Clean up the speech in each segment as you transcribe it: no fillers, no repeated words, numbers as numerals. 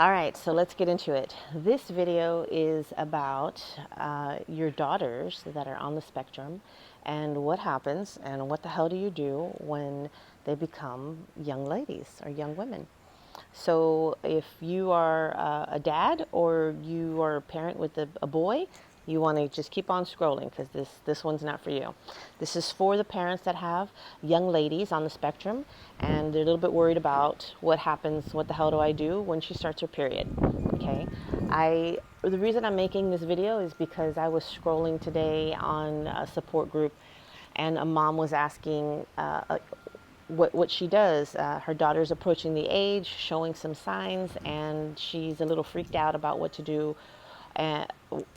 All right, so let's get into it. This video is about your daughters that are on the spectrum and what happens and what the hell do you do when they become young ladies or young women. So if you are a dad or you are a parent with a boy, you want to just keep on scrolling because this one's not for you. This is for the parents that have young ladies on the spectrum and they're a little bit worried about what happens, what the hell do I do when she starts her period. Okay, the reason I'm making this video is because I was scrolling today on a support group and a mom was asking what she does. Her daughter's approaching the age, showing some signs, and she's a little freaked out about what to do uh,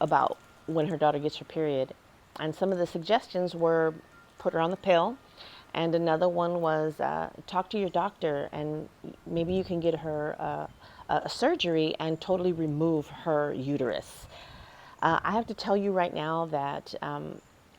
about when her daughter gets her period. And some of the suggestions were put her on the pill, and another one was talk to your doctor, and maybe you can get her a surgery and totally remove her uterus. I have to tell you right now that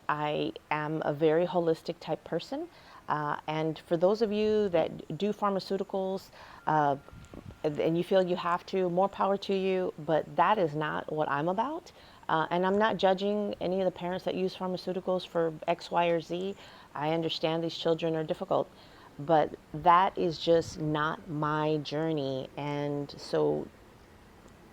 I am a very holistic type person. And for those of you that do pharmaceuticals and you feel you have to, more power to you, but that is not what I'm about. And I'm not judging any of the parents that use pharmaceuticals for X, Y, or Z. I understand these children are difficult, but that is just not my journey. And so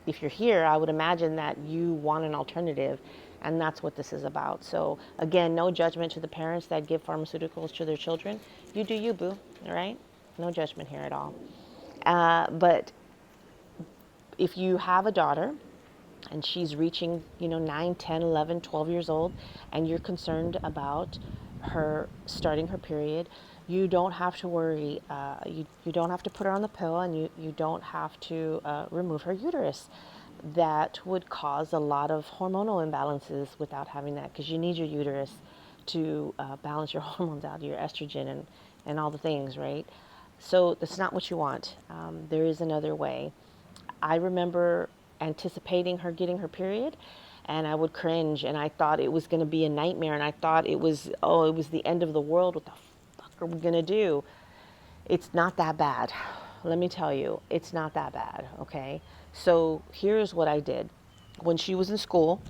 if you're here, I would imagine that you want an alternative, and that's what this is about. So again, no judgment to the parents that give pharmaceuticals to their children. You do you, boo, all right? No judgment here at all. But if you have a daughter and she's reaching, 9, 10, 11, 12 years old, and you're concerned about her starting her period, you don't have to worry. You don't have to put her on the pill, and you don't have to remove her uterus. That would cause a lot of hormonal imbalances without having that, because you need your uterus to balance your hormones out, your estrogen and all the things, right? So that's not what you want. There is another way. I remember anticipating her getting her period, and I would cringe, and I thought it was going to be a nightmare, and I thought it was the end of the world. What the fuck are we going to do? It's not that bad. Let me tell you, it's not that bad, okay? So here's what I did. When she was in school,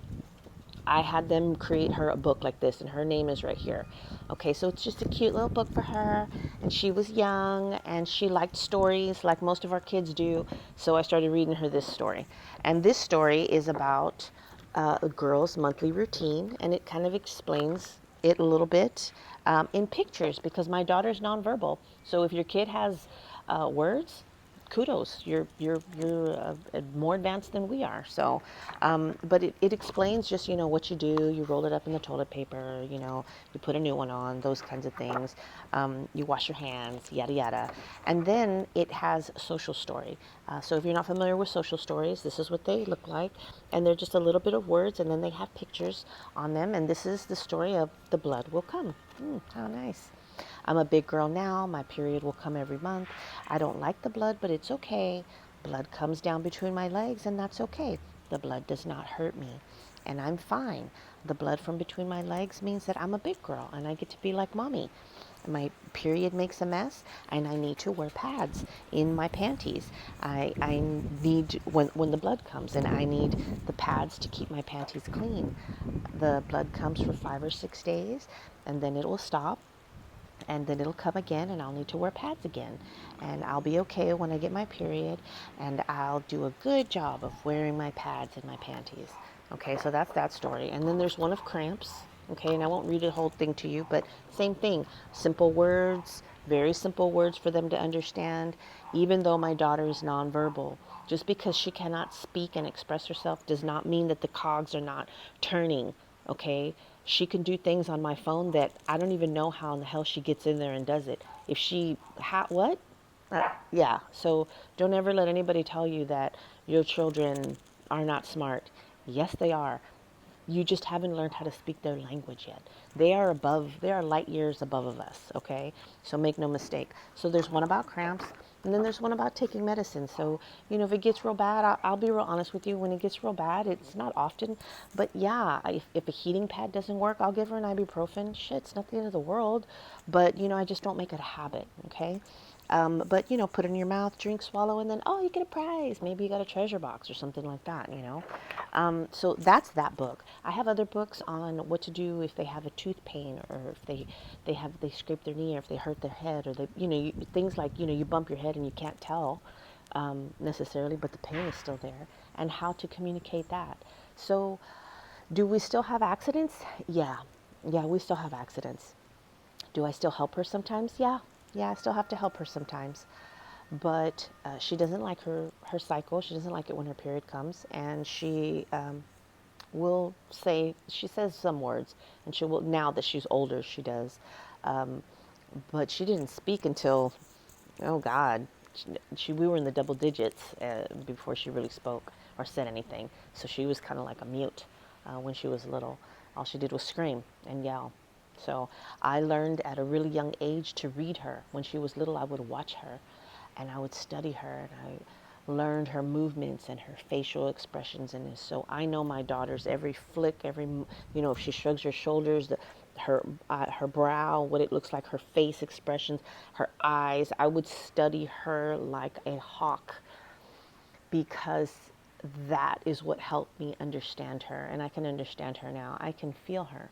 I had them create her a book like this, and her name is right here. Okay, so it's just a cute little book for her, and she was young, and she liked stories like most of our kids do, so I started reading her this story. And this story is about a girl's monthly routine, and it kind of explains it a little bit in pictures, because my daughter's nonverbal. So if your kid has words, kudos, you're more advanced than we are. So but it explains just what you do. You roll it up in the toilet paper, you put a new one on, those kinds of things. You wash your hands, yada yada. And then it has social story. So if you're not familiar with social stories, this is what they look like, and they're just a little bit of words, and then they have pictures on them. And this is the story of the blood will come. How nice. I'm a big girl now. My period will come every month. I don't like the blood, but it's okay. Blood comes down between my legs, and that's okay. The blood does not hurt me, and I'm fine. The blood from between my legs means that I'm a big girl, and I get to be like mommy. My period makes a mess, and I need to wear pads in my panties. I need, when the blood comes, and I need the pads to keep my panties clean. The blood comes for 5 or 6 days, and then it will stop, and then it'll come again, and I'll need to wear pads again, and I'll be okay when I get my period, and I'll do a good job of wearing my pads and my panties. Okay, so that's that story. And then there's one of cramps. Okay, and I won't read the whole thing to you, but same thing, simple words, very simple words for them to understand. Even though my daughter is nonverbal, just because she cannot speak and express herself does not mean that the cogs are not turning. Okay, she can do things on my phone that I don't even know how in the hell she gets in there and does it. If she, what? Yeah, so don't ever let anybody tell you that your children are not smart. Yes, they are. You just haven't learned how to speak their language yet. They are light years above of us, okay? So make no mistake. So there's one about cramps, and then there's one about taking medicine. So, if it gets real bad, I'll be real honest with you. When it gets real bad, it's not often, but yeah, if a heating pad doesn't work, I'll give her an ibuprofen. Shit, it's not the end of the world, but, I just don't make it a habit, okay? But, put it in your mouth, drink, swallow, and then, oh, you get a prize. Maybe you got a treasure box or something like that. So that's that book. I have other books on what to do if they have a tooth pain, or if they scrape their knee, or if they hurt their head, or things like, you bump your head and you can't tell necessarily, but the pain is still there, and how to communicate that. So do we still have accidents? Yeah. Yeah, we still have accidents. Do I still help her sometimes? Yeah. Yeah, I still have to help her sometimes. But she doesn't like her cycle. She doesn't like it when her period comes. And she she says some words. And she will, now that she's older, she does. Um, but she didn't speak until, oh God, we were in the double digits before she really spoke or said anything. So she was kind of like a mute when she was little. All she did was scream and yell. So I learned at a really young age to read her. When she was little, I would watch her and I would study her, and I learned her movements and her facial expressions. And so I know my daughter's every flick, if she shrugs her shoulders, her brow, what it looks like, her face expressions, her eyes. I would study her like a hawk, because that is what helped me understand her. And I can understand her now. I can feel her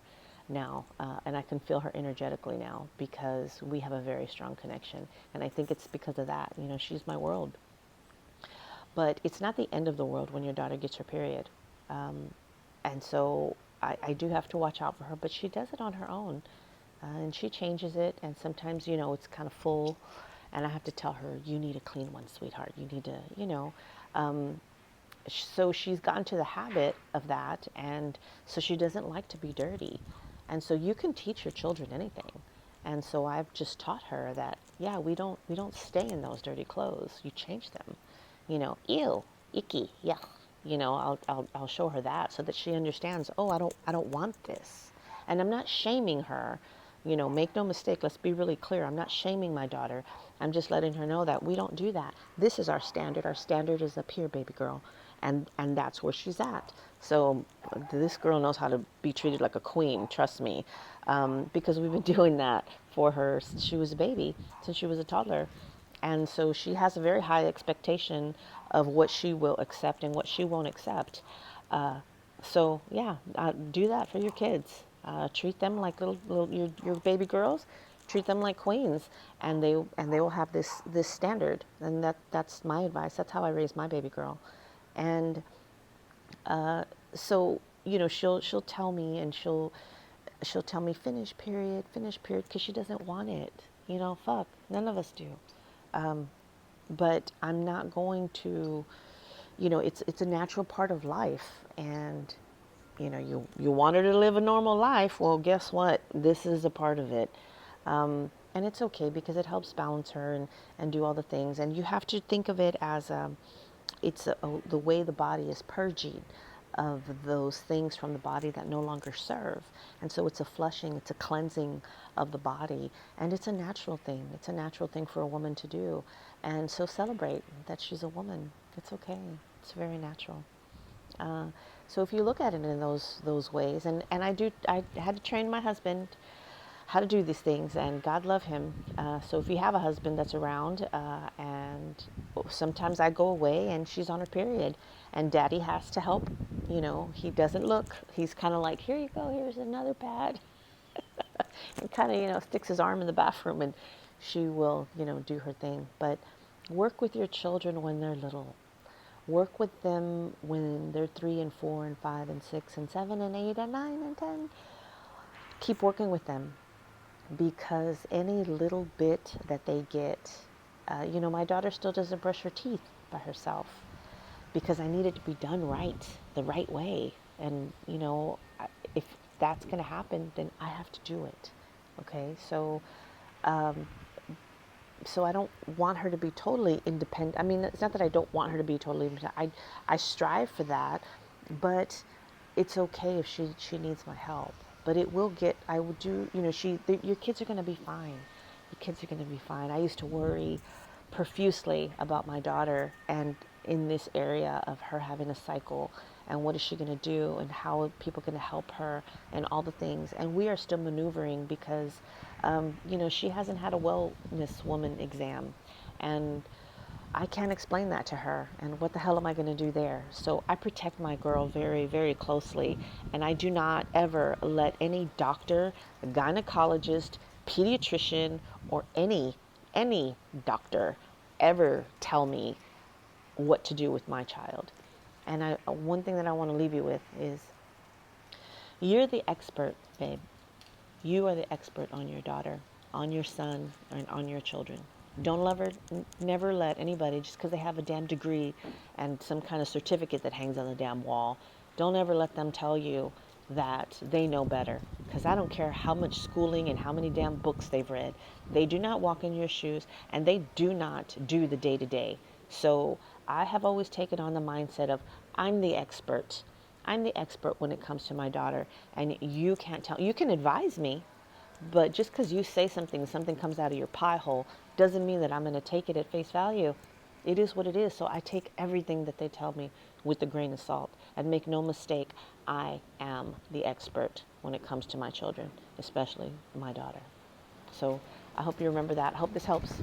now, and I can feel her energetically now, because we have a very strong connection. And I think it's because of that. She's my world. But it's not the end of the world when your daughter gets her period. And so I do have to watch out for her, but she does it on her own. And she changes it, and sometimes, it's kind of full, and I have to tell her, you need a clean one, sweetheart. You need to. So she's gotten to the habit of that, and so she doesn't like to be dirty. And so you can teach your children anything. And so I've just taught her that, yeah, we don't stay in those dirty clothes. You change them. Ew, icky, yeah. I'll show her that, so that she understands, oh, I don't want this. And I'm not shaming her. Make no mistake, let's be really clear. I'm not shaming my daughter. I'm just letting her know that we don't do that. This is our standard. Our standard is up here, baby girl. And that's where she's at. So this girl knows how to be treated like a queen, trust me. Because we've been doing that for her since she was a baby, since she was a toddler. And so she has a very high expectation of what she will accept and what she won't accept. So yeah, do that for your kids. Treat them like little your baby girls. Treat them like queens, and they will have this standard. And that's my advice. That's how I raised my baby girl. And so she'll tell me, and she'll tell me, finish period, because she doesn't want it. Fuck, none of us do. But I'm not going to, it's a natural part of life. And you want her to live a normal life. Well, guess what? This is a part of it. And it's okay, because it helps balance her and do all the things. And you have to think of it as the way the body is purging of those things from the body that no longer serve. And so it's a flushing, it's a cleansing of the body. And it's a natural thing. It's a natural thing for a woman to do. And so celebrate that she's a woman. It's okay. It's very natural. So if you look at it in those ways, and I had to train my husband how to do these things, and God love him. So if you have a husband that's around, and sometimes I go away and she's on her period, and Daddy has to help. He doesn't look. He's kind of like, here you go, here's another pad, and kind of sticks his arm in the bathroom, and she will do her thing. But work with your children when they're little. Work with them when they're 3 and 4 and 5 and 6 and 7 and 8 and 9 and 10. Keep working with them, because any little bit that they get, my daughter still doesn't brush her teeth by herself, because I need it to be done right, the right way. And, if that's going to happen, then I have to do it. Okay. So I don't want her to be totally independent. I mean, it's not that I don't want her to be totally independent. I strive for that, but it's okay if she needs my help. But I will do, your kids are going to be fine. Your kids are going to be fine. I used to worry profusely about my daughter, and in this area of her having a cycle, and what is she going to do, and how are people going to help her, and all the things. And we are still maneuvering, because she hasn't had a wellness woman exam. And I can't explain that to her. And what the hell am I going to do there? So I protect my girl very, very closely. And I do not ever let any doctor, gynecologist, pediatrician, or any doctor ever tell me what to do with my child. And one thing that I want to leave you with is you're the expert, babe. You are the expert on your daughter, on your son, and on your children. Don't never let anybody, just because they have a damn degree and some kind of certificate that hangs on the damn wall, don't ever let them tell you that they know better. Because I don't care how much schooling and how many damn books they've read. They do not walk in your shoes, and they do not do the day to day. So I have always taken on the mindset of I'm the expert. I'm the expert when it comes to my daughter, and you can't tell. You can advise me, but just because you say something, something comes out of your pie hole, doesn't mean that I'm going to take it at face value. It is what it is. So I take everything that they tell me with a grain of salt. And make no mistake, I am the expert when it comes to my children, especially my daughter. So I hope you remember that. I hope this helps.